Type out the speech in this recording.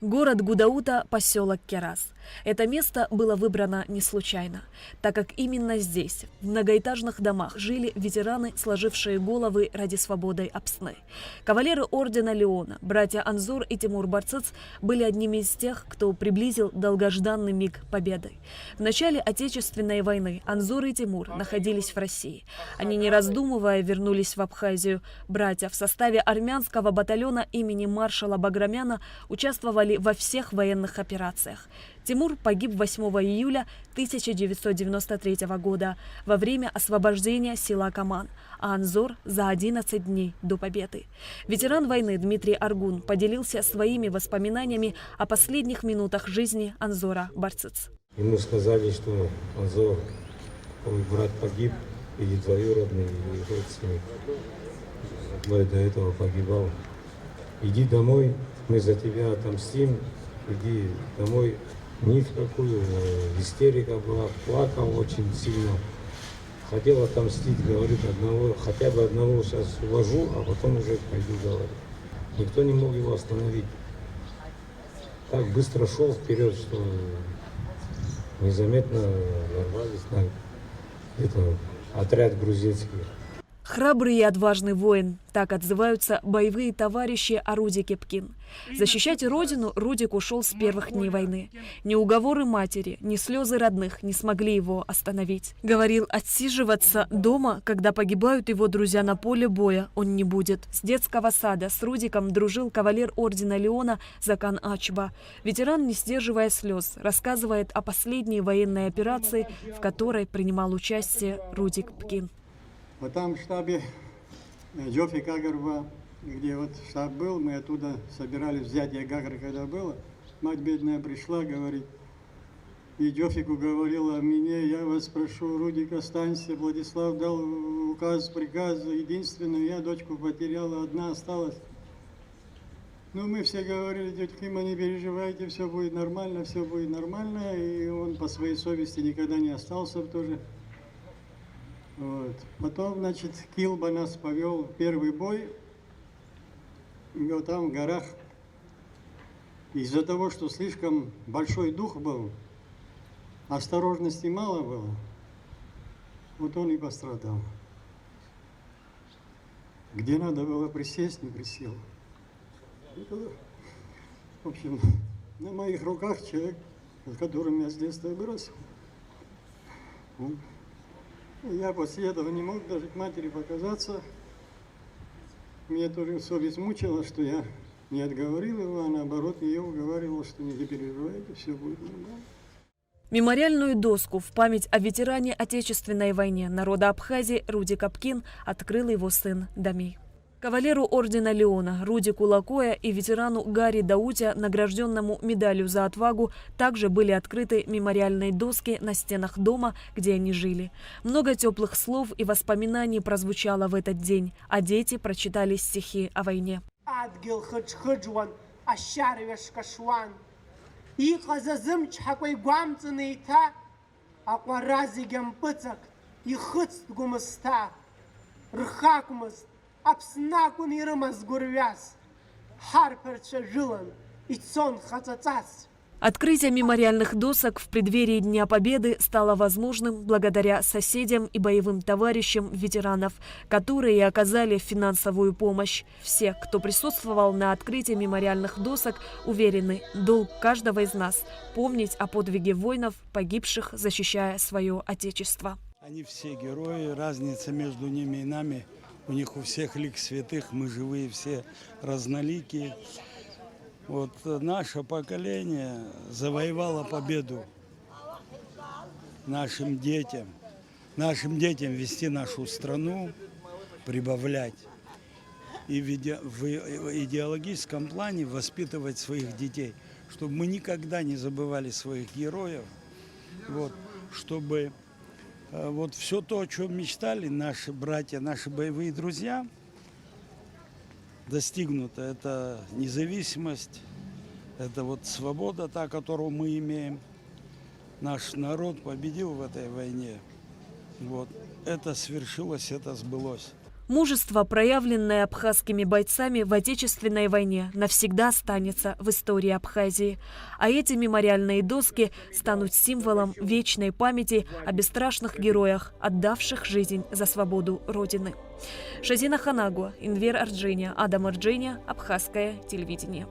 Город Гудаута, поселок Керас. Это место было выбрано не случайно, так как именно здесь, в многоэтажных домах, жили ветераны, сложившие головы ради свободы Апсны. Кавалеры ордена Леона, братья Анзор и Тимур Барцыц, были одними из тех, кто приблизил долгожданный миг победы. В начале Отечественной войны Анзор и Тимур находились в России. Они, не раздумывая, вернулись в Абхазию. Братья в составе армянского батальона имени маршала Баграмяна участвовали во всех военных операциях. Тимур погиб 8 июля 1993 года во время освобождения села Каман, а Анзор за 11 дней до победы. Ветеран войны Дмитрий Аргун поделился своими воспоминаниями о последних минутах жизни Анзора Барцыц. Ему сказали, что Анзор, твой брат погиб, или двоюродный, или родственник. Двое до этого погибал. Иди домой, мы за тебя отомстим, иди домой. Ни в какую, истерика была, плакал очень сильно. Хотел отомстить, говорит, хотя бы одного сейчас уложу, а потом уже пойду, говорит. Никто не мог его остановить. Так быстро шел вперед, что незаметно ворвались на отряд грузинский. Храбрый и отважный воин. Так отзываются боевые товарищи Руди Кепкин. Защищать родину Рудик ушел с первых дней войны. Ни уговоры матери, ни слезы родных не смогли его остановить. Говорил, отсиживаться дома, когда погибают его друзья на поле боя, он не будет. С детского сада с Рудиком дружил кавалер ордена Леона Закан Ачба. Ветеран, не сдерживая слез, рассказывает о последней военной операции, в которой принимал участие Рудик Пкин. Вот там в штабе Джофи Кагарва, где вот штаб был, мы оттуда собирались взятие Гагры, когда было. Мать бедная пришла, говорит, и Джофику говорила мне, я вас прошу, Рудик, останься, Владислав дал указ, приказ, единственную, я дочку потеряла, одна осталась. Ну, мы все говорили, тетя Кима, не переживайте, все будет нормально, и он по своей совести никогда не остался тоже. Вот. Потом, значит, Килба нас повел в первый бой, и вот там в горах. Из-за того, что слишком большой дух был, осторожности мало было, вот он и пострадал. Где надо было присесть, не присел. В общем, на моих руках человек, с которым я с детства бросил. Я после этого не мог даже к матери показаться. Меня тоже совесть мучила, что я не отговорил его, а наоборот ее уговаривал, что не переживайте, все будет нормально. Мемориальную доску в память о ветеране Отечественной войны народа Абхазии Руди Капкин открыл его сын Дамей. Кавалеру ордена Леона Рудику Лакоя и ветерану Гарри Даутя, награжденному медалью за отвагу, также были открыты мемориальные доски на стенах дома, где они жили. Много теплых слов и воспоминаний прозвучало в этот день, а дети прочитали стихи о войне. Апснакун ирымаз гурвяз, харперча жилан, и цон хацацац. Открытие мемориальных досок в преддверии Дня Победы стало возможным благодаря соседям и боевым товарищам ветеранов, которые оказали финансовую помощь. Все, кто присутствовал на открытии мемориальных досок, уверены, долг каждого из нас – помнить о подвиге воинов, погибших, защищая свое Отечество. Они все герои, разница между ними и нами. У них у всех лик святых, мы живые все разноликие. Вот наше поколение завоевало победу нашим детям вести нашу страну, прибавлять. И в идеологическом плане воспитывать своих детей, чтобы мы никогда не забывали своих героев, вот, чтобы... Вот все то, о чем мечтали наши братья, наши боевые друзья, достигнуто. Это независимость, это вот свобода, та, которую мы имеем. Наш народ победил в этой войне. Вот. Это свершилось, это сбылось. Мужество, проявленное абхазскими бойцами в Отечественной войне, навсегда останется в истории Абхазии. А эти мемориальные доски станут символом вечной памяти о бесстрашных героях, отдавших жизнь за свободу Родины. Шазина Ханагуа, Инвер Арджиня, Адам Арджиня, Абхазское телевидение.